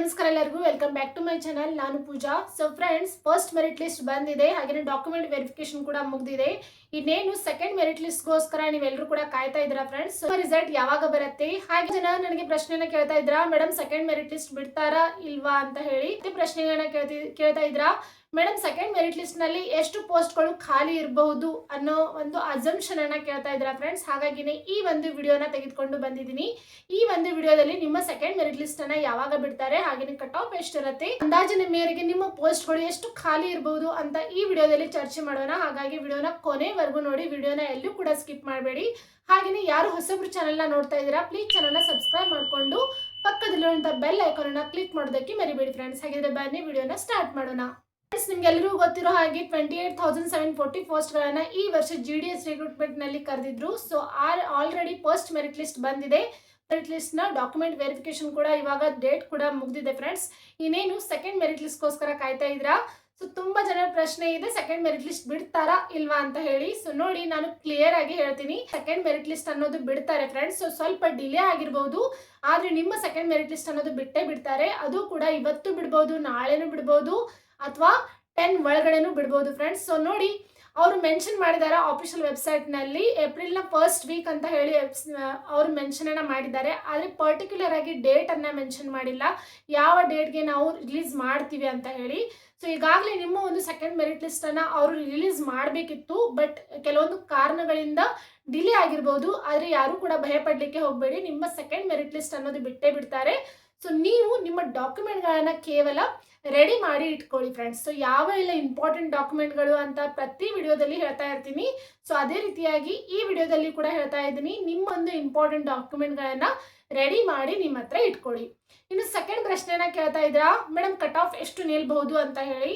ನಮಸ್ಕಾರ ಎಲ್ಲರಿಗೂ welcome back to my channel. ನಾನು Pooja. So friends, first merit list ಬಂದಿದೆ, ಹಾಗೆ ಡಾಕ್ಯುಮೆಂಟ್ ವೆರಿಫಿಕೇಶನ್ ಕೂಡ ಮುಗಿದಿದೆ. ಇನ್ನೇನು ಸೆಕೆಂಡ್ ಮೆರಿಟ್ ಲಿಸ್ಟ್ಗೋಸ್ಕರ ನೀವೆಲ್ಲರೂ ಕೂಡ ಕಾಯ್ತಾ ಇದ್ದೀರಾ ಫ್ರೆಂಡ್ಸ್. ರಿಸಲ್ಟ್ ಯಾವಾಗ ಬರುತ್ತೆ? ಹಾಗೆ ಜನ ನನಗೆ ಪ್ರಶ್ನೆನ ಕೇಳ್ತಾ ಇದ್ರಾ, ಮೇಡಮ್ ಸೆಕೆಂಡ್ ಮೆರಿಟ್ ಲಿಸ್ಟ್ ಬಿಡ್ತಾರಾ ಇಲ್ವಾ ಅಂತ ಹೇಳಿ ಪ್ರಶ್ನೆಗಳನ್ನ ಕೇಳ್ತಾ ಇದ್ರಾ. ಮೇಡಮ್ ಸೆಕೆಂಡ್ ಮೆರಿಟ್ ಲಿಸ್ಟ್ ನಲ್ಲಿ ಎಷ್ಟು ಪೋಸ್ಟ್ಗಳು ಖಾಲಿ ಇರಬಹುದು ಅನ್ನೋ ಒಂದು ಅಸಂಪ್ಷನ್ ಅನ್ನ ಕೇಳ್ತಾ ಇದ್ರಾ ಫ್ರೆಂಡ್ಸ್. ಹಾಗಾಗಿನೇ ಈ ಒಂದು ವಿಡಿಯೋನ ತೆಗೆದುಕೊಂಡು ಬಂದಿದ್ದೀನಿ. ಈ ಒಂದು ವಿಡಿಯೋದಲ್ಲಿ ನಿಮ್ಮ ಸೆಕೆಂಡ್ ಮೆರಿಟ್ ಲಿಸ್ಟ್ ಅನ್ನ ಯಾವಾಗ ಬಿಡ್ತಾರೆ, ಹಾಗೆ ಕಟ್ ಆಫ್ ಎಷ್ಟಿರುತ್ತೆ, ಅಂದಾಜಿನ ಮೇರೆಗೆ ನಿಮ್ಮ ಪೋಸ್ಟ್ಗಳು ಎಷ್ಟು ಖಾಲಿ ಇರಬಹುದು ಅಂತ ಈ ವಿಡಿಯೋದಲ್ಲಿ ಚರ್ಚೆ ಮಾಡೋಣ. ಹಾಗಾಗಿ ವಿಡಿಯೋನ ಕೊನೆವರೆಗೂ ನೋಡಿ, ವಿಡಿಯೋನ ಎಲ್ಲೂ ಕೂಡ ಸ್ಕಿಪ್ ಮಾಡಬೇಡಿ. ಹಾಗೆಯೇ ಯಾರು ಹೊಸಬ್ರು ಚಾನೆಲ್ನ ನೋಡ್ತಾ ಇದ್ದೀರಾ, ಪ್ಲೀಸ್ ಚಾನೆಲ್ನ ಸಬ್ಸ್ಕ್ರೈಬ್ ಮಾಡಿಕೊಂಡು ಪಕ್ಕದಲ್ಲಿರುವಂತಹ ಬೆಲ್ ಐಕಾನ್ ಅನ್ನ ಕ್ಲಿಕ್ ಮಾಡೋದಕ್ಕೆ ಮರಿಬೇಡಿ ಫ್ರೆಂಡ್ಸ್. ಹಾಗಿದ್ರೆ ಬನ್ನಿ ವಿಡಿಯೋನ ಸ್ಟಾರ್ಟ್ ಮಾಡೋಣ. ನಿಮ್ಗೆಲ್ಲರಿಗೂ ಗೊತ್ತಿರೋ ಹಾಗೆ 28,740 ಪೋಸ್ಟ್ಗಳನ್ನ ಈ ವರ್ಷ GDS ರಿಕ್ರೂಟ್ಮೆಂಟ್ ನಲ್ಲಿ ಕರೆದಿದ್ರು. So already first merit list ಬಂದಿದೆ. ಮೆರಿಟ್ ಲಿಸ್ಟ್ ನ ಡಾಕ್ಯುಮೆಂಟ್ ವೆರಿಫಿಕೇಶನ್ ಕೂಡ ಇವಾಗ ಡೇಟ್ ಕೂಡ ಮುಗಿದಿದೆ ಫ್ರೆಂಡ್ಸ್. ಇನ್ನೇನು ಸೆಕೆಂಡ್ ಮೆರಿಟ್ ಲಿಸ್ಟ್ ಗೋಸ್ಕರ ಕಾಯ್ತಾ ಇದ್ರಾ. ಸೊ ತುಂಬಾ ಜನರ ಪ್ರಶ್ನೆ ಇದೆ, ಸೆಕೆಂಡ್ ಮೆರಿಟ್ ಲಿಸ್ಟ್ ಬಿಡ್ತಾರಾ ಇಲ್ವಾ ಅಂತ ಹೇಳಿ. ಸೊ ನೋಡಿ, ನಾನು ಕ್ಲಿಯರ್ ಆಗಿ ಹೇಳ್ತೀನಿ, ಸೆಕೆಂಡ್ ಮೆರಿಟ್ ಲಿಸ್ಟ್ ಅನ್ನೋದು ಬಿಡ್ತಾರೆ ಫ್ರೆಂಡ್ಸ್. ಸೊ ಸ್ವಲ್ಪ ಡಿಲೇ ಆಗಿರ್ಬಹುದು, ಆದ್ರೆ ನಿಮ್ಮ ಸೆಕೆಂಡ್ ಮೆರಿಟ್ ಲಿಸ್ಟ್ ಅನ್ನೋದು ಬಿಟ್ಟೇ ಬಿಡ್ತಾರೆ. ಅದು ಕೂಡ ಇವತ್ತು ಬಿಡ್ಬೋದು, ನಾಳೆನೂ ಬಿಡ್ಬೋದು, ಅಥವಾ 10 ಒಳಗಡೆನೂ ಬಿಡ್ಬೋದು ಫ್ರೆಂಡ್ಸ್. ಸೊ ನೋಡಿ, ಅವರು ಮೆನ್ಷನ್ ಮಾಡಿದ್ದಾರೆ ಆಫಿಷಿಯಲ್ ವೆಬ್ಸೈಟ್ ನಲ್ಲಿ ಏಪ್ರಿಲ್ನ ಫಸ್ಟ್ ವೀಕ್ ಅಂತ ಹೇಳಿ ಅವರು ಮೆನ್ಷನ್ ಅನ್ನ ಮಾಡಿದ್ದಾರೆ. ಆದ್ರೆ ಪರ್ಟಿಕ್ಯುಲರ್ ಆಗಿ ಡೇಟ್ ಅನ್ನ ಮೆನ್ಷನ್ ಮಾಡಿಲ್ಲ, ಯಾವ ಡೇಟ್ಗೆ ನಾವು ರಿಲೀಸ್ ಮಾಡ್ತೀವಿ ಅಂತ ಹೇಳಿ. ಸೊ ಈಗಾಗಲೇ ನಿಮ್ಮ ಒಂದು ಸೆಕೆಂಡ್ ಮೆರಿಟ್ ಲಿಸ್ಟ್ ಅನ್ನ ಅವರು ರಿಲೀಸ್ ಮಾಡಬೇಕಿತ್ತು, ಬಟ್ ಕೆಲವೊಂದು ಕಾರಣಗಳಿಂದ ಡಿಲೇ ಆಗಿರ್ಬೋದು. ಆದ್ರೆ ಯಾರು ಕೂಡ ಭಯ ಪಡ್ಲಿಕ್ಕೆ ಹೋಗಬೇಡಿ, ನಿಮ್ಮ ಸೆಕೆಂಡ್ ಮೆರಿಟ್ ಲಿಸ್ಟ್ ಅನ್ನೋದು ಬಿಟ್ಟೇ ಬಿಡ್ತಾರೆ. ಸೊ ನೀವು ನಿಮ್ಮ ಡಾಕ್ಯುಮೆಂಟ್ಗಳನ್ನ ಕೇವಲ ರೆಡಿ ಮಾಡಿ ಇಟ್ಕೊಳ್ಳಿ ಫ್ರೆಂಡ್ಸ್. ಸೊ ಯಾವ ಎಲ್ಲ ಇಂಪಾರ್ಟೆಂಟ್ ಡಾಕ್ಯುಮೆಂಟ್ಗಳು ಅಂತ ಪ್ರತಿ ವಿಡಿಯೋದಲ್ಲಿ ಹೇಳ್ತಾ ಇರ್ತೀನಿ. ಸೊ ಅದೇ ರೀತಿಯಾಗಿ ಈ ವಿಡಿಯೋದಲ್ಲಿ ಕೂಡ ಹೇಳ್ತಾ ಇದ್ದೀನಿ, ನಿಮ್ಮ ಒಂದು ಇಂಪಾರ್ಟೆಂಟ್ ಡಾಕ್ಯುಮೆಂಟ್ಗಳನ್ನ ರೆಡಿ ಮಾಡಿ ನಿಮ್ಮ ಹತ್ರ ಇಟ್ಕೊಳ್ಳಿ. ಇನ್ನು ಸೆಕೆಂಡ್ ಪ್ರಶ್ನೆನ ಕೇಳ್ತಾ ಇದ್ರಾ, ಮೇಡಮ್ ಕಟ್ ಆಫ್ ಎಷ್ಟು ನಿಲ್ಬಹುದು ಅಂತ ಹೇಳಿ.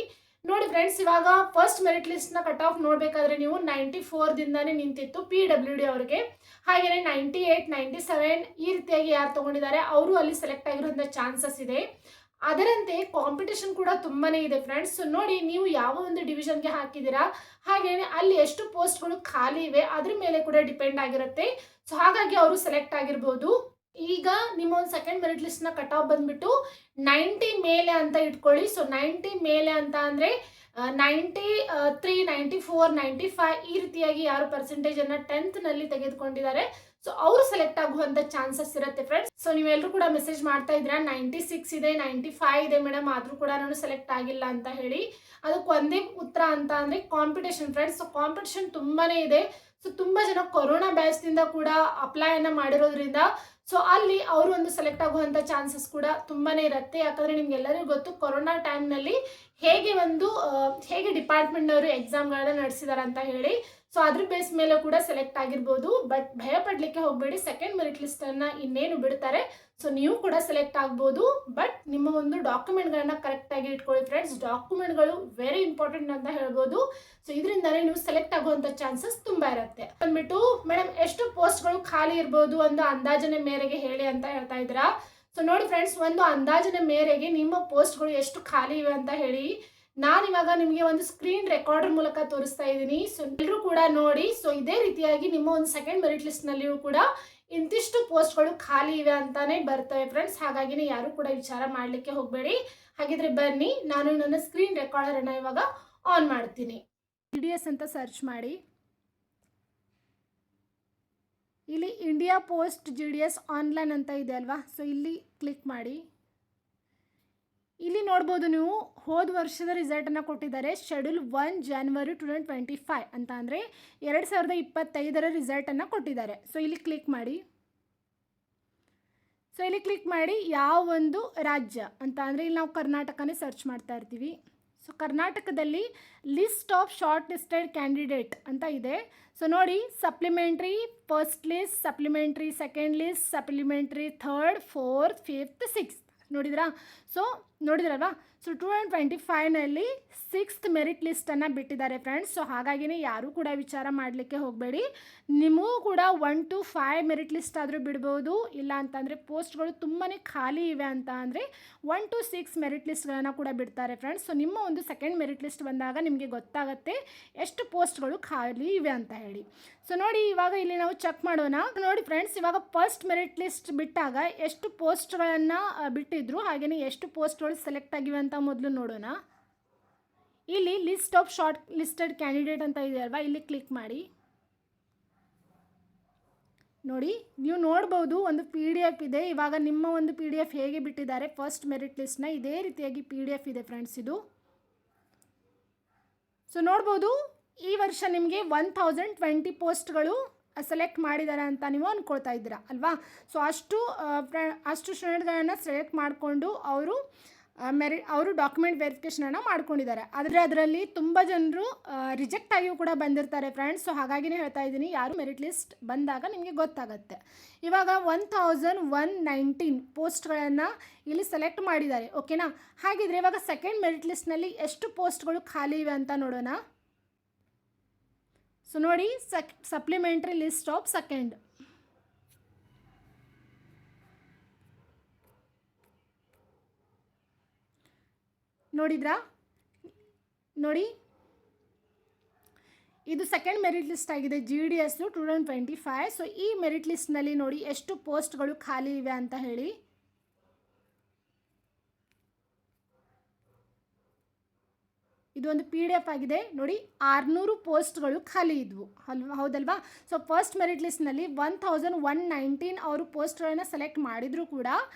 ನೋಡಿ ಫ್ರೆಂಡ್ಸ್, ಇವಾಗ ಫಸ್ಟ್ ಮೆರಿಟ್ ಲಿಸ್ಟ್ ನ ಕಟ್ ಆಫ್ ನೋಡ್ಬೇಕಾದ್ರೆ ನೀವು 94 ದಿಂದಾನೇ ನಿಂತಿತ್ತು PWD ಅವರಿಗೆ. ಹಾಗೆಯೇ 98, 97 ಈ ರೀತಿಯಾಗಿ ಯಾರು ತಗೊಂಡಿದ್ದಾರೆ ಅವರು ಅಲ್ಲಿ ಸೆಲೆಕ್ಟ್ ಆಗಿರುವಂತ ಚಾನ್ಸಸ್ ಇದೆ. ಅದರಂತೆ ಕಾಂಪಿಟೇಷನ್ ಕೂಡ ತುಂಬಾನೇ ಇದೆ ಫ್ರೆಂಡ್ಸ್. ಸೊ ನೋಡಿ, ನೀವು ಯಾವ ಒಂದು ಡಿವಿಷನ್ಗೆ ಹಾಕಿದ್ದೀರಾ, ಹಾಗೇನೆ ಅಲ್ಲಿ ಎಷ್ಟು ಪೋಸ್ಟ್ಗಳು ಖಾಲಿ ಇವೆ ಅದ್ರ ಮೇಲೆ ಕೂಡ ಡಿಪೆಂಡ್ ಆಗಿರುತ್ತೆ. ಸೊ ಹಾಗಾಗಿ ಅವರು ಸೆಲೆಕ್ಟ್ ಆಗಿರ್ಬೋದು. ಈಗ ನಿಮ್ಮ ಒಂದು ಸೆಕೆಂಡ್ ಮೆರಿಟ್ ಲಿಸ್ಟ್ ನ ಕಟ್ ಆಫ್ ಬಂದ್ಬಿಟ್ಟು 90 ಮೇಲೆ ಅಂತ ಇಟ್ಕೊಳ್ಳಿ. ಸೊ 90 ಮೇಲೆ ಅಂತ ಅಂದ್ರೆ 93, 94, 95 ಈ ರೀತಿಯಾಗಿ ಯಾರು ಪರ್ಸೆಂಟೇಜ್ ಅನ್ನ 10th ನಲ್ಲಿ ತೆಗೆದುಕೊಂಡಿದ್ದಾರೆ, ಸೊ ಅವರು ಸೆಲೆಕ್ಟ್ ಆಗುವಂತ ಚಾನ್ಸಸ್ ಇರುತ್ತೆ ಫ್ರೆಂಡ್ಸ್. ಸೊ ನೀವೆಲ್ಲರೂ ಕೂಡ ಮೆಸೇಜ್ ಮಾಡ್ತಾ ಇದ್ರ 96 ಇದೆ, 95 ಇದೆ ಮೇಡಮ್, ಆದ್ರೂ ಕೂಡ ನಾನು ಸೆಲೆಕ್ಟ್ ಆಗಿಲ್ಲ ಅಂತ ಹೇಳಿ. ಅದಕ್ಕೆ ಒಂದೇ ಉತ್ತರ ಅಂತ ಅಂದ್ರೆ ಕಾಂಪಿಟೇಷನ್ ಫ್ರೆಂಡ್ಸ್. ಸೊ ಕಾಂಪಿಟೇಷನ್ ತುಂಬಾನೇ ಇದೆ. ಸೊ ತುಂಬಾ ಜನ ಕೊರೋನಾ ಬ್ಯಾಚ್ ದಿಂದ ಕೂಡ ಅಪ್ಲೈ ಅನ್ನ ಮಾಡಿರೋದ್ರಿಂದ ಸೊ ಅಲ್ಲಿ ಅವರು ಒಂದು ಸೆಲೆಕ್ಟ್ ಆಗುವಂತ ಚಾನ್ಸಸ್ ಕೂಡ ತುಂಬಾನೇ ಇರುತ್ತೆ. ಯಾಕಂದ್ರೆ ನಿಮ್ಗೆಲ್ಲರಿಗೂ ಗೊತ್ತು, ಕೊರೋನಾ ಟೈಮ್ ನಲ್ಲಿ ಹೇಗೆ ಡಿಪಾರ್ಟ್ಮೆಂಟ್ ಅವರು ಎಕ್ಸಾಮ್ಗಳನ್ನ ನಡೆಸಿದಾರೆ ಅಂತ ಹೇಳಿ. ಸೊ ಅದ್ರ ಬೇಸ್ ಮೇಲೆ ಕೂಡ ಸೆಲೆಕ್ಟ್ ಆಗಿರ್ಬೋದು. ಬಟ್ ಭಯ ಪಡ್ಲಿಕ್ಕೆ ಹೋಗಬೇಡಿ, ಸೆಕೆಂಡ್ ಮೆರಿಟ್ ಲಿಸ್ಟ್ ಅನ್ನ ಇನ್ನೇನು ಬಿಡ್ತಾರೆ, ಸೊ ನೀವು ಕೂಡ ಸೆಲೆಕ್ಟ್ ಆಗ್ಬೋದು. ಬಟ್ ನಿಮ್ಮ ಒಂದು ಡಾಕ್ಯುಮೆಂಟ್ಗಳನ್ನ ಕರೆಕ್ಟ್ ಆಗಿ ಇಟ್ಕೊಳ್ಳಿ ಫ್ರೆಂಡ್ಸ್. ಡಾಕ್ಯುಮೆಂಟ್ಗಳು ವೆರಿ ಇಂಪಾರ್ಟೆಂಟ್ ಅಂತ ಹೇಳ್ಬೋದು. ಸೊ ಇದರಿಂದಾನೇ ನೀವು ಸೆಲೆಕ್ಟ್ ಆಗುವಂತ ಚಾನ್ಸಸ್ ತುಂಬಾ ಇರುತ್ತೆ. ಬಂದ್ಬಿಟ್ಟು ಮೇಡಮ್ ಎಷ್ಟು ಪೋಸ್ಟ್ಗಳು ಖಾಲಿ ಇರ್ಬೋದು ಒಂದು ಅಂದಾಜಿನ ಮೇರೆಗೆ ಹೇಳಿ ಅಂತ ಹೇಳ್ತಾ ಇದ್ದೀರಾ. ಸೊ ನೋಡಿ ಫ್ರೆಂಡ್ಸ್, ಒಂದು ಅಂದಾಜಿನ ಮೇರೆಗೆ ನಿಮ್ಮ ಪೋಸ್ಟ್ಗಳು ಎಷ್ಟು ಖಾಲಿ ಇವೆ ಅಂತ ಹೇಳಿ ನಾನಿವಾಗ ನಿಮಗೆ ಒಂದು ಸ್ಕ್ರೀನ್ ರೆಕಾರ್ಡರ್ ಮೂಲಕ ತೋರಿಸ್ತಾ ಇದ್ದೀನಿ. ಸೊ ಎಲ್ಲರೂ ಕೂಡ ನೋಡಿ. ಸೊ ಇದೇ ರೀತಿಯಾಗಿ ನಿಮ್ಮ ಒಂದು ಸೆಕೆಂಡ್ ಮೆರಿಟ್ ಲಿಸ್ಟ್ ನಲ್ಲಿಯೂ ಕೂಡ ಇಂತಿಷ್ಟು ಪೋಸ್ಟ್ಗಳು ಖಾಲಿ ಇವೆ ಅಂತಾನೆ ಬರ್ತವೆ ಫ್ರೆಂಡ್ಸ್. ಹಾಗಾಗಿನೇ ಯಾರು ಕೂಡ ವಿಚಾರ ಮಾಡ್ಲಿಕ್ಕೆ ಹೋಗಬೇಡಿ. ಹಾಗಿದ್ರೆ ಬನ್ನಿ, ನಾನು ನನ್ನ ಸ್ಕ್ರೀನ್ ರೆಕಾರ್ಡರ್ ಅನ್ನ ಇವಾಗ ಆನ್ ಮಾಡ್ತೀನಿ. GDS ಅಂತ ಸರ್ಚ್ ಮಾಡಿ. ಇಲ್ಲಿ ಇಂಡಿಯಾ ಪೋಸ್ಟ್ GDS ಆನ್ಲೈನ್ ಅಂತ ಇದೆ ಅಲ್ವಾ, ಸೊ ಇಲ್ಲಿ ಕ್ಲಿಕ್ ಮಾಡಿ. ಇಲ್ಲಿ ನೋಡ್ಬೋದು ನೀವು, ಹೋದ ವರ್ಷದ ರಿಸಲ್ಟನ್ನು ಕೊಟ್ಟಿದ್ದಾರೆ. ಶೆಡ್ಯೂಲ್ 1 January 2025 ಅಂತ ಅಂದರೆ 2025ರ ರಿಸಲ್ಟನ್ನು ಕೊಟ್ಟಿದ್ದಾರೆ. ಸೊ ಇಲ್ಲಿ ಕ್ಲಿಕ್ ಮಾಡಿ. ಸೊ ಇಲ್ಲಿ ಕ್ಲಿಕ್ ಮಾಡಿ ಯಾವ ಒಂದು ರಾಜ್ಯ ಅಂತ ಅಂದರೆ ಇಲ್ಲಿ ನಾವು ಕರ್ನಾಟಕನೇ ಸರ್ಚ್ ಮಾಡ್ತಾ ಇರ್ತೀವಿ. ಸೊ ಕರ್ನಾಟಕದಲ್ಲಿ list of short listed candidate ಅಂತ ಇದೆ. ಸೊ ನೋಡಿ, supplementary first list, supplementary second list, supplementary third, fourth, fifth, sixth ನೋಡಿದ್ರಾ. ಸೊ ನೋಡಿದ್ರಲ್ವಾ. ಸೊ 2025ನಲ್ಲಿ 6th ಮೆರಿಟ್ ಲಿಸ್ಟನ್ನು ಬಿಟ್ಟಿದ್ದಾರೆ ಫ್ರೆಂಡ್ಸ್. ಸೊ ಹಾಗಾಗಿನೇ ಯಾರೂ ಕೂಡ ವಿಚಾರ ಮಾಡಲಿಕ್ಕೆ ಹೋಗಬೇಡಿ. ನಿಮಗೂ ಕೂಡ 1 to 5 ಮೆರಿಟ್ ಲಿಸ್ಟ್ ಆದರೂ ಬಿಡ್ಬೋದು. ಇಲ್ಲ ಅಂತಂದರೆ ಪೋಸ್ಟ್ಗಳು ತುಂಬಾ ಖಾಲಿ ಇವೆ ಅಂತ ಅಂದರೆ 1 to 6 ಮೆರಿಟ್ ಲಿಸ್ಟ್ಗಳನ್ನು ಕೂಡ ಬಿಡ್ತಾರೆ ಫ್ರೆಂಡ್ಸ್. ಸೊ ನಿಮ್ಮ ಒಂದು ಸೆಕೆಂಡ್ ಮೆರಿಟ್ ಲಿಸ್ಟ್ ಬಂದಾಗ ನಿಮಗೆ ಗೊತ್ತಾಗುತ್ತೆ ಎಷ್ಟು ಪೋಸ್ಟ್ಗಳು ಖಾಲಿ ಇವೆ ಅಂತ ಹೇಳಿ. ಸೊ ನೋಡಿ, ಇವಾಗ ಇಲ್ಲಿ ನಾವು ಚೆಕ್ ಮಾಡೋಣ. ನೋಡಿ ಫ್ರೆಂಡ್ಸ್, ಇವಾಗ ಫಸ್ಟ್ ಮೆರಿಟ್ ಲಿಸ್ಟ್ ಬಿಟ್ಟಾಗ ಎಷ್ಟು ಪೋಸ್ಟ್ಗಳನ್ನು ಬಿಟ್ಟಿದ್ರು, ಹಾಗೆಯೇ ಎಷ್ಟು ಪೋಸ್ಟ್ಗಳು ಸೆಲೆಕ್ಟ್ ಆಗಿವೆ ಅಂತ ಮೊದಲು ನೋಡೋಣ. ಇಲ್ಲಿ list of short listed candidate ಅಂತ ಇದೆ ಅಲ್ವಾ, ಇಲ್ಲಿ ಕ್ಲಿಕ್ ಮಾಡಿ. ನೋಡಿ, ನೀವು ನೋಡ್ಬೋದು ಒಂದು PDF ಇದೆ. ಇವಾಗ ನಿಮ್ಮ ಒಂದು PDF ಹೇಗೆ ಬಿಟ್ಟಿದ್ದಾರೆ ಫಸ್ಟ್ ಮೆರಿಟ್ ಲಿಸ್ಟ್ನ, ಇದೇ ರೀತಿಯಾಗಿ PDF ಇದೆ ಫ್ರೆಂಡ್ಸ್ ಇದು. ಸೊ ನೋಡ್ಬೋದು, ಈ ವರ್ಷ ನಿಮಗೆ 1020 ಪೋಸ್ಟ್ಗಳು ಸೆಲೆಕ್ಟ್ ಮಾಡಿದ್ದಾರೆ ಅಂತ ನೀವು ಅಂದ್ಕೊಳ್ತಾ ಇದ್ದೀರಾ ಅಲ್ವಾ. ಸೊ ಅಷ್ಟು ಸ್ಟೂಡೆಂಟ್ಗಳನ್ನು ಸೆಲೆಕ್ಟ್ ಮಾಡಿಕೊಂಡು ಅವರು ಡಾಕ್ಯುಮೆಂಟ್ ವೆರಿಫಿಕೇಷನನ್ನು ಮಾಡ್ಕೊಂಡಿದ್ದಾರೆ. ಆದರೆ ಅದರಲ್ಲಿ ತುಂಬ ಜನರು ರಿಜೆಕ್ಟ್ ಆಗಿಯೂ ಕೂಡ ಬಂದಿರ್ತಾರೆ ಫ್ರೆಂಡ್ಸ್. ಸೊ ಹಾಗಾಗಿನೇ ಹೇಳ್ತಾ ಇದ್ದೀನಿ, ಯಾರು ಮೆರಿಟ್ ಲಿಸ್ಟ್ ಬಂದಾಗ ನಿಮಗೆ ಗೊತ್ತಾಗುತ್ತೆ. ಇವಾಗ 1119 ಪೋಸ್ಟ್ಗಳನ್ನು ಇಲ್ಲಿ ಸೆಲೆಕ್ಟ್ ಮಾಡಿದ್ದಾರೆ, ಓಕೆನಾ. ಹಾಗಿದ್ರೆ ಇವಾಗ ಸೆಕೆಂಡ್ ಮೆರಿಟ್ ಲಿಸ್ಟ್ನಲ್ಲಿ ಎಷ್ಟು ಪೋಸ್ಟ್ಗಳು ಖಾಲಿ ಇವೆ ಅಂತ ನೋಡೋಣ. ಸೊ ನೋಡಿ, ಸಪ್ಲಿಮೆಂಟ್ರಿ ಲಿಸ್ಟ್ ಆಫ್ ಸೆಕೆಂಡ್. ನೋಡಿದ್ರಾ? ನೋಡಿ, ಇದು ಸೆಕೆಂಡ್ ಮೆರಿಟ್ ಲಿಸ್ಟ್ ಆಗಿದೆ, GDS 2025. ಸೊ ಈ ಮೆರಿಟ್ ಲಿಸ್ಟ್ನಲ್ಲಿ ನೋಡಿ ಎಷ್ಟು ಪೋಸ್ಟ್ಗಳು ಖಾಲಿ ಇವೆ ಅಂತ ಹೇಳಿ. ಇದು ಒಂದು PDF ಆಗಿದೆ ನೋಡಿ, 600 ಪೋಸ್ಟ್ಗಳು ಖಾಲಿ ಇದ್ವು ಹೌದಲ್ವಾ. ಸೊ ಫಸ್ಟ್ ಮೆರಿಟ್ ಲಿಸ್ಟ್ನಲ್ಲಿ 1119 ಅವರು ಪೋಸ್ಟ್ಗಳನ್ನು ಸೆಲೆಕ್ಟ್ ಮಾಡಿದರೂ ಕೂಡ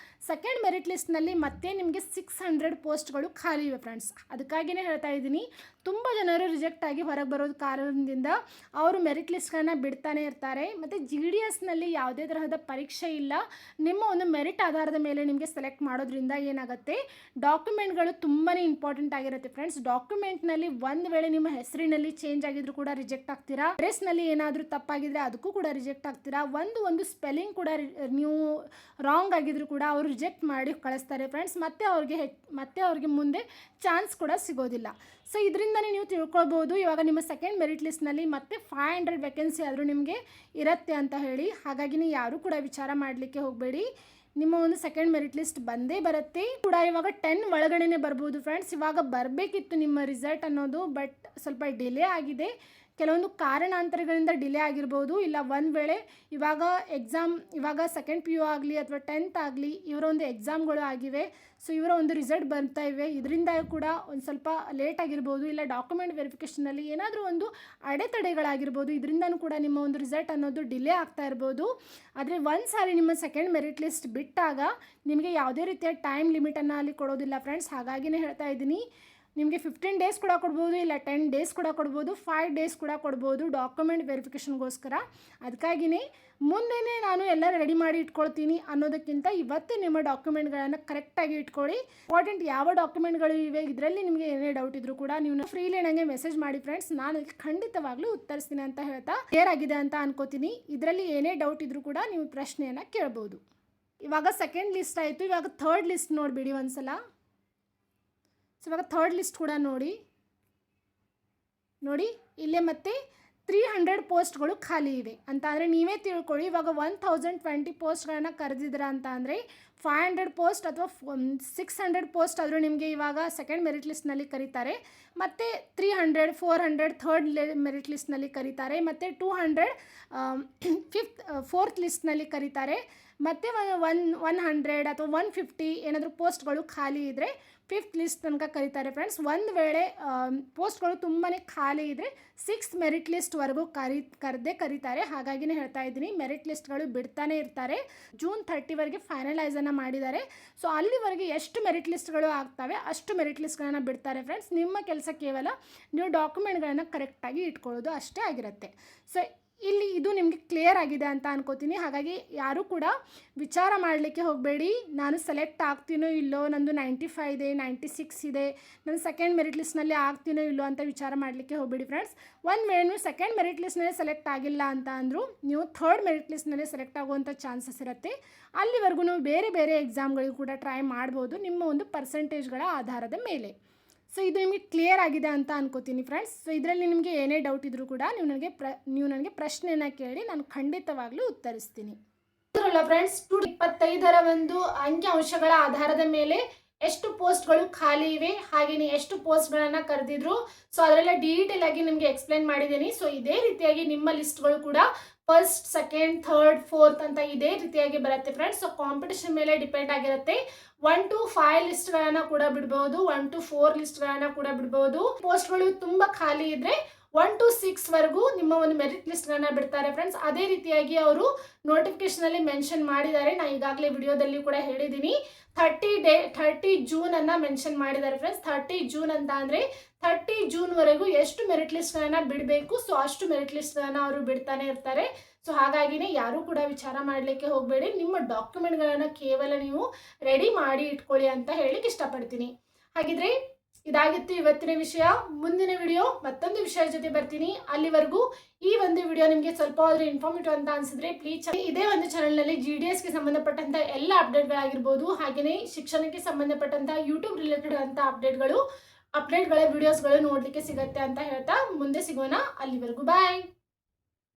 ಸೆಕೆಂಡ್ ಮೆರಿಟ್ ಲಿಸ್ಟ್ನಲ್ಲಿ ಮತ್ತೆ ನಿಮಗೆ 600 ಪೋಸ್ಟ್ಗಳು ಖಾಲಿ ಇವೆ ಫ್ರೆಂಡ್ಸ್. ಅದಕ್ಕಾಗಿಯೇ ಹೇಳ್ತಾ ಇದ್ದೀನಿ, ತುಂಬ ಜನರು ರಿಜೆಕ್ಟ್ ಆಗಿ ಹೊರಗೆ ಬರೋದು ಕಾರಣದಿಂದ ಅವರು ಮೆರಿಟ್ ಲಿಸ್ಟ್ಗಳನ್ನು ಬಿಡ್ತಾನೆ ಇರ್ತಾರೆ. ಮತ್ತು GDSನಲ್ಲಿ ಯಾವುದೇ ತರಹದ ಪರೀಕ್ಷೆ ಇಲ್ಲ, ನಿಮ್ಮ ಒಂದು ಮೆರಿಟ್ ಆಧಾರದ ಮೇಲೆ ನಿಮಗೆ ಸೆಲೆಕ್ಟ್ ಮಾಡೋದ್ರಿಂದ ಏನಾಗುತ್ತೆ, ಡಾಕ್ಯುಮೆಂಟ್ಗಳು ತುಂಬಾ ಇಂಪಾರ್ಟೆಂಟ್ ಆಗಿರುತ್ತೆ ಫ್ರೆಂಡ್ಸ್. ಡಾಕ್ಯುಮೆಂಟ್ನಲ್ಲಿ ಒಂದು ವೇಳೆ ನಿಮ್ಮ ಹೆಸರಿನಲ್ಲಿ ಚೇಂಜ್ ಆಗಿದ್ರು ಕೂಡ ರಿಜೆಕ್ಟ್ ಆಗ್ತೀರಾ, ಅಡ್ರೆಸ್ನಲ್ಲಿ ಏನಾದರೂ ತಪ್ಪಾಗಿದ್ರೆ ಅದಕ್ಕೂ ಕೂಡ ರಿಜೆಕ್ಟ್ ಆಗ್ತೀರಾ, ಒಂದು ಸ್ಪೆಲ್ಲಿಂಗ್ ಕೂಡ ನೀವು ರಾಂಗ್ ಆಗಿದ್ರು ಕೂಡ ಅವರು ರಿಜೆಕ್ಟ್ ಮಾಡಿ ಕಳಿಸ್ತಾರೆ ಫ್ರೆಂಡ್ಸ್. ಮತ್ತೆ ಅವ್ರಿಗೆ ಮುಂದೆ ಚಾನ್ಸ್ ಕೂಡ ಸಿಗೋದಿಲ್ಲ. ಸೊ ಇದರಿಂದನೇ ನೀವು ತಿಳ್ಕೊಳ್ಬೋದು ಇವಾಗ ನಿಮ್ಮ ಸೆಕೆಂಡ್ ಮೆರಿಟ್ ಲಿಸ್ಟ್ನಲ್ಲಿ ಮತ್ತೆ 500 ವೇಕೆನ್ಸಿ ಆದರೂ ನಿಮಗೆ ಇರುತ್ತೆ ಅಂತ ಹೇಳಿ. ಹಾಗಾಗಿ ನೀವು ಯಾರೂ ಕೂಡ ವಿಚಾರ ಮಾಡಲಿಕ್ಕೆ ಹೋಗಬೇಡಿ, ನಿಮ್ಮ ಒಂದು ಸೆಕೆಂಡ್ ಮೆರಿಟ್ ಲಿಸ್ಟ್ ಬಂದೇ ಬರುತ್ತೆ ಕೂಡ. ಇವಾಗ 10 ಒಳಗಡೆನೇ ಬರ್ಬೋದು ಫ್ರೆಂಡ್ಸ್. ಇವಾಗ ಬರಬೇಕಿತ್ತು ನಿಮ್ಮ ರಿಸಲ್ಟ್ ಅನ್ನೋದು, ಬಟ್ ಸ್ವಲ್ಪ ಡಿಲೇ ಆಗಿದೆ. ಕೆಲವೊಂದು ಕಾರಣಾಂತರಗಳಿಂದ ಡಿಲೇ ಆಗಿರ್ಬೋದು. ಇಲ್ಲ ಒಂದು ವೇಳೆ ಇವಾಗ ಸೆಕೆಂಡ್ PU ಆಗಲಿ ಅಥವಾ 10th ಆಗಲಿ ಇವರ ಒಂದು ಎಕ್ಸಾಮ್ಗಳು ಆಗಿವೆ. ಸೊ ಇವರ ಒಂದು ರಿಸಲ್ಟ್ ಬರ್ತಾ ಇವೆ, ಇದರಿಂದ ಕೂಡ ಒಂದು ಸ್ವಲ್ಪ ಲೇಟ್ ಆಗಿರ್ಬೋದು. ಇಲ್ಲ ಡಾಕ್ಯುಮೆಂಟ್ ವೆರಿಫಿಕೇಷನಲ್ಲಿ ಏನಾದರೂ ಒಂದು ಅಡೆತಡೆಗಳಾಗಿರ್ಬೋದು, ಇದರಿಂದನೂ ಕೂಡ ನಿಮ್ಮ ಒಂದು ರಿಸಲ್ಟ್ ಅನ್ನೋದು ಡಿಲೇ ಆಗ್ತಾ ಇರ್ಬೋದು. ಆದರೆ ಒಂದು ಸಾರಿ ನಿಮ್ಮ ಸೆಕೆಂಡ್ ಮೆರಿಟ್ ಲಿಸ್ಟ್ ಬಿಟ್ಟಾಗ ನಿಮಗೆ ಯಾವುದೇ ರೀತಿಯ ಟೈಮ್ ಲಿಮಿಟನ್ನು ಅಲ್ಲಿ ಕೊಡೋದಿಲ್ಲ ಫ್ರೆಂಡ್ಸ್. ಹಾಗಾಗಿನೇ ಹೇಳ್ತಾ ಇದ್ದೀನಿ, ನಿಮಗೆ 15 ಡೇಸ್ ಕೂಡ ಕೊಡ್ಬೋದು, ಇಲ್ಲ 10 ಡೇಸ್ ಕೂಡ ಕೊಡ್ಬೋದು, 5 ಡೇಸ್ ಕೂಡ ಕೊಡ್ಬೋದು ಡಾಕ್ಯುಮೆಂಟ್ ವೆರಿಫಿಕೇಷನ್ಗೋಸ್ಕರ. ಅದಕ್ಕಾಗಿಯೇ ಮುಂದೆನೇ ನಾನು ಎಲ್ಲ ರೆಡಿ ಮಾಡಿ ಇಟ್ಕೊಳ್ತೀನಿ ಅನ್ನೋದಕ್ಕಿಂತ ಇವತ್ತು ನಿಮ್ಮ ಡಾಕ್ಯುಮೆಂಟ್ಗಳನ್ನು ಕರೆಕ್ಟಾಗಿ ಇಟ್ಕೊಳ್ಳಿ. ಇಂಪಾರ್ಟೆಂಟ್ ಯಾವ ಡಾಕ್ಯುಮೆಂಟ್ಗಳು ಇವೆ, ಇದರಲ್ಲಿ ನಿಮಗೆ ಏನೇ ಡೌಟ್ ಇದ್ರೂ ಕೂಡ ನೀವು ಫ್ರೀಲಿ ನನಗೆ ಮೆಸೇಜ್ ಮಾಡಿ ಫ್ರೆಂಡ್ಸ್, ನಾನು ಖಂಡಿತವಾಗ್ಲೂ ಉತ್ತರಿಸ್ತೀನಿ ಅಂತ ಹೇಳ್ತಾ ಕ್ಲಿಯರ್ ಆಗಿದೆ ಅಂತ ಅನ್ಕೋತೀನಿ. ಇದರಲ್ಲಿ ಏನೇ ಡೌಟ್ ಇದ್ರೂ ಕೂಡ ನೀವು ಪ್ರಶ್ನೆಯನ್ನು ಕೇಳ್ಬೋದು. ಇವಾಗ ಸೆಕೆಂಡ್ ಲಿಸ್ಟ್ ಆಯಿತು, ಇವಾಗ ಥರ್ಡ್ ಲಿಸ್ಟ್ ನೋಡಿಬಿಡಿ ಒಂದ್ಸಲ. ಸೊ ಇವಾಗ ಥರ್ಡ್ ಲಿಸ್ಟ್ ಕೂಡ ನೋಡಿ ಇಲ್ಲೇ ಮತ್ತೆ 300 ಪೋಸ್ಟ್ಗಳು ಖಾಲಿ ಇವೆ ಅಂತ ಅಂದರೆ ನೀವೇ ತಿಳ್ಕೊಳ್ಳಿ. ಇವಾಗ 1020 ಪೋಸ್ಟ್ಗಳನ್ನು ಕರೆದಿದ್ದೀರಾ ಅಂತ ಅಂದರೆ 500 ಪೋಸ್ಟ್ ಅಥವಾ 600 ಪೋಸ್ಟ್ ಆದರೂ ನಿಮಗೆ ಇವಾಗ ಸೆಕೆಂಡ್ ಮೆರಿಟ್ ಲಿಸ್ಟ್ನಲ್ಲಿ ಕರೀತಾರೆ. ಮತ್ತು 300 400 ಥರ್ಡ್ ಮೆರಿಟ್ ಲಿಸ್ಟ್ನಲ್ಲಿ ಕರೀತಾರೆ. ಮತ್ತು 200 ಫೋರ್ತ್ ಲಿಸ್ಟ್ನಲ್ಲಿ ಕರೀತಾರೆ. ಮತ್ತು 100 ಅಥವಾ 150 ಏನಾದರೂ ಪೋಸ್ಟ್ಗಳು ಖಾಲಿ ಇದ್ದರೆ 5th ಲಿಸ್ಟ್ ತನಕ ಕರೀತಾರೆ ಫ್ರೆಂಡ್ಸ್. ಒಂದು ವೇಳೆ ಪೋಸ್ಟ್ಗಳು ತುಂಬಾ ಖಾಲಿ ಇದ್ದರೆ 6th ಮೆರಿಟ್ ಲಿಸ್ಟ್ವರೆಗೂ ಕರೀತಾರೆ. ಹಾಗಾಗಿನೇ ಹೇಳ್ತಾ ಇದ್ದೀನಿ, ಮೆರಿಟ್ ಲಿಸ್ಟ್ಗಳು ಬಿಡ್ತಾನೆ ಇರ್ತಾರೆ. June 30ವರೆಗೆ ಫೈನಲೈಸನ್ನು ಮಾಡಿದ್ದಾರೆ. ಸೊ ಅಲ್ಲಿವರೆಗೆ ಎಷ್ಟು ಮೆರಿಟ್ ಲಿಸ್ಟ್ಗಳು ಆಗ್ತವೆ ಅಷ್ಟು ಮೆರಿಟ್ ಲಿಸ್ಟ್ಗಳನ್ನು ಬಿಡ್ತಾರೆ ಫ್ರೆಂಡ್ಸ್. ನಿಮ್ಮ ಕೆಲಸ ಕೇವಲ ನೀವು ಡಾಕ್ಯುಮೆಂಟ್ಗಳನ್ನು ಕರೆಕ್ಟಾಗಿ ಇಟ್ಕೊಳ್ಳೋದು ಅಷ್ಟೇ ಆಗಿರುತ್ತೆ. ಸೊ ಇಲ್ಲಿ ಇದು ನಿಮಗೆ ಕ್ಲಿಯರ್ ಆಗಿದೆ ಅಂತ ಅನ್ಕೋತೀನಿ. ಹಾಗಾಗಿ ಯಾರೂ ಕೂಡ ವಿಚಾರ ಮಾಡಲಿಕ್ಕೆ ಹೋಗಬೇಡಿ, ನಾನು ಸೆಲೆಕ್ಟ್ ಆಗ್ತೀನೋ ಇಲ್ಲೋ, ನಂದು 95 ಇದೆ, 96 ಇದೆ, ನಾನು ಸೆಕೆಂಡ್ ಮೆರಿಟ್ ಲಿಸ್ಟ್ನಲ್ಲಿ ಆಗ್ತೀನೋ ಇಲ್ಲೋ ಅಂತ ವಿಚಾರ ಮಾಡಲಿಕ್ಕೆ ಹೋಗಬೇಡಿ ಫ್ರೆಂಡ್ಸ್. ಒಂದು ವೇಳೆ ನೀವು ಸೆಕೆಂಡ್ ಮೆರಿಟ್ ಲಿಸ್ಟ್ನಲ್ಲಿ ಸೆಲೆಕ್ಟ್ ಆಗಿಲ್ಲ ಅಂತ ಅಂದರೂ ನೀವು ಥರ್ಡ್ ಮೆರಿಟ್ ಲಿಸ್ಟ್ನಲ್ಲಿ ಸೆಲೆಕ್ಟ್ ಆಗುವಂಥ ಚಾನ್ಸಸ್ ಇರುತ್ತೆ. ಅಲ್ಲಿವರೆಗೂ ನೀವು ಬೇರೆ ಬೇರೆ ಎಕ್ಸಾಮ್ಗಳಿಗೂ ಕೂಡ ಟ್ರೈ ಮಾಡ್ಬೋದು ನಿಮ್ಮ ಒಂದು ಪರ್ಸೆಂಟೇಜ್ಗಳ ಆಧಾರದ ಮೇಲೆ. ಸೊ ಇದು ನಿಮಗೆ ಕ್ಲಿಯರ್ ಆಗಿದೆ ಅಂತ ಅನ್ಕೋತೀನಿ ಫ್ರೆಂಡ್ಸ್. ಸೊ ಇದರಲ್ಲಿ ನಿಮಗೆ ಏನೇ ಡೌಟ್ ಇದ್ದರೂ ಕೂಡ ನೀವು ನನಗೆ ಪ್ರಶ್ನೆಯನ್ನು ಕೇಳಿ ನಾನು ಖಂಡಿತವಾಗ್ಲೂ ಉತ್ತರಿಸ್ತೀನಿ. ಫ್ರೆಂಡ್ಸ್ 2025ರ ಒಂದು ಅಂಕಿಅಂಶಗಳ ಆಧಾರದ ಮೇಲೆ ಎಷ್ಟು ಪೋಸ್ಟ್ಗಳು ಖಾಲಿ ಇವೆ, ಹಾಗೆಯೇ ಎಷ್ಟು ಪೋಸ್ಟ್ಗಳನ್ನು ಕರೆದಿದ್ರು, ಸೊ ಅದರೆಲ್ಲ ಡೀಟೇಲ್ ಆಗಿ ನಿಮಗೆ ಎಕ್ಸ್ಪ್ಲೈನ್ ಮಾಡಿದ್ದೀನಿ. ಸೊ ಇದೇ ರೀತಿಯಾಗಿ ನಿಮ್ಮ ಲಿಸ್ಟ್ಗಳು ಕೂಡ ಫಸ್ಟ್, ಸೆಕೆಂಡ್, ಥರ್ಡ್, ಫೋರ್ತ್ ಅಂತ ಇದೇ ರೀತಿಯಾಗಿ ಬರುತ್ತೆ ಫ್ರೆಂಡ್ಸ್. ಸೊ ಕಾಂಪಿಟೇಷನ್ ಮೇಲೆ ಡಿಪೆಂಡ್ ಆಗಿರುತ್ತೆ. 1 to 5 ಲಿಸ್ಟ್ಗಳನ್ನು ಕೂಡ ಬಿಡ್ಬೋದು, 1 to 4 ಲಿಸ್ಟ್ಗಳನ್ನು ಕೂಡ ಬಿಡ್ಬೋದು. ಪೋಸ್ಟ್ಗಳು ತುಂಬ ಖಾಲಿ ಇದ್ರೆ 1 to 6 ವರೆಗೂ ನಿಮ್ಮ ಒಂದು ಮೆರಿಟ್ ಲಿಸ್ಟ್ಗಳನ್ನ ಬಿಡ್ತಾರೆ ಫ್ರೆಂಡ್ಸ್. ಅದೇ ರೀತಿಯಾಗಿ ಅವರು ನೋಟಿಫಿಕೇಶನಲ್ಲಿ ಮೆನ್ಷನ್ ಮಾಡಿದ್ದಾರೆ. ನಾನು ಈಗಾಗಲೇ ವಿಡಿಯೋದಲ್ಲಿ ಕೂಡ ಹೇಳಿದ್ದೀನಿ. 30 ಜೂನ್ ಅನ್ನ ಮೆನ್ಷನ್ ಮಾಡಿದ್ದಾರೆ ಫ್ರೆಂಡ್ಸ್. 30 ಜೂನ್ ಅಂತ ಅಂದರೆ 30 ಜೂನ್ವರೆಗೂ ಎಷ್ಟು ಮೆರಿಟ್ ಲಿಸ್ಟ್ಗಳನ್ನು ಬಿಡಬೇಕು, ಸೊ ಅಷ್ಟು ಮೆರಿಟ್ ಲಿಸ್ಟ್ಗಳನ್ನು ಅವರು ಬಿಡ್ತಾನೆ ಇರ್ತಾರೆ. ಸೊ ಹಾಗಾಗಿನೇ ಯಾರೂ ಕೂಡ ವಿಚಾರ ಮಾಡಲಿಕ್ಕೆ ಹೋಗಬೇಡಿ. ನಿಮ್ಮ ಡಾಕ್ಯುಮೆಂಟ್ಗಳನ್ನು ಕೇವಲ ನೀವು ರೆಡಿ ಮಾಡಿ ಇಟ್ಕೊಳ್ಳಿ ಅಂತ ಹೇಳಿಕ್ಕೆ ಇಷ್ಟಪಡ್ತೀನಿ. ಹಾಗಿದ್ರೆ ಇದಾಗಿತ್ತು ಇವತ್ತಿನ ವಿಷಯ. ಮುಂದಿನ ವಿಡಿಯೋ ಮತ್ತೊಂದು ವಿಷಯದ ಜೊತೆ ಬರ್ತೀನಿ. ಅಲ್ಲಿವರೆಗೂ ಈ ಒಂದು ವಿಡಿಯೋ ನಿಮಗೆ ಸ್ವಲ್ಪ ಆದರೂ ಇನ್ಫಾರ್ಮೇಟಿವ್ ಅಂತ ಅನಿಸಿದ್ರೆ ಪ್ಲೀಸ್ ಇದೇ ಒಂದು ಚಾನಲ್ನಲ್ಲಿ GDSಗೆ ಸಂಬಂಧಪಟ್ಟಂಥ ಎಲ್ಲ ಅಪ್ಡೇಟ್ಗಳಾಗಿರ್ಬೋದು, ಹಾಗೆಯೇ ಶಿಕ್ಷಣಕ್ಕೆ ಸಂಬಂಧಪಟ್ಟಂಥ ಯೂಟ್ಯೂಬ್ ರಿಲೇಟೆಡ್ ಅಂತ ಅಪ್ಡೇಟ್ಗಳ ವಿಡಿಯೋಸ್ಗಳು ನೋಡಲಿಕ್ಕೆ ಸಿಗುತ್ತೆ ಅಂತ ಹೇಳ್ತಾ ಮುಂದೆ ಸಿಗೋಣ. ಅಲ್ಲಿವರೆಗೂ ಬಾಯ್.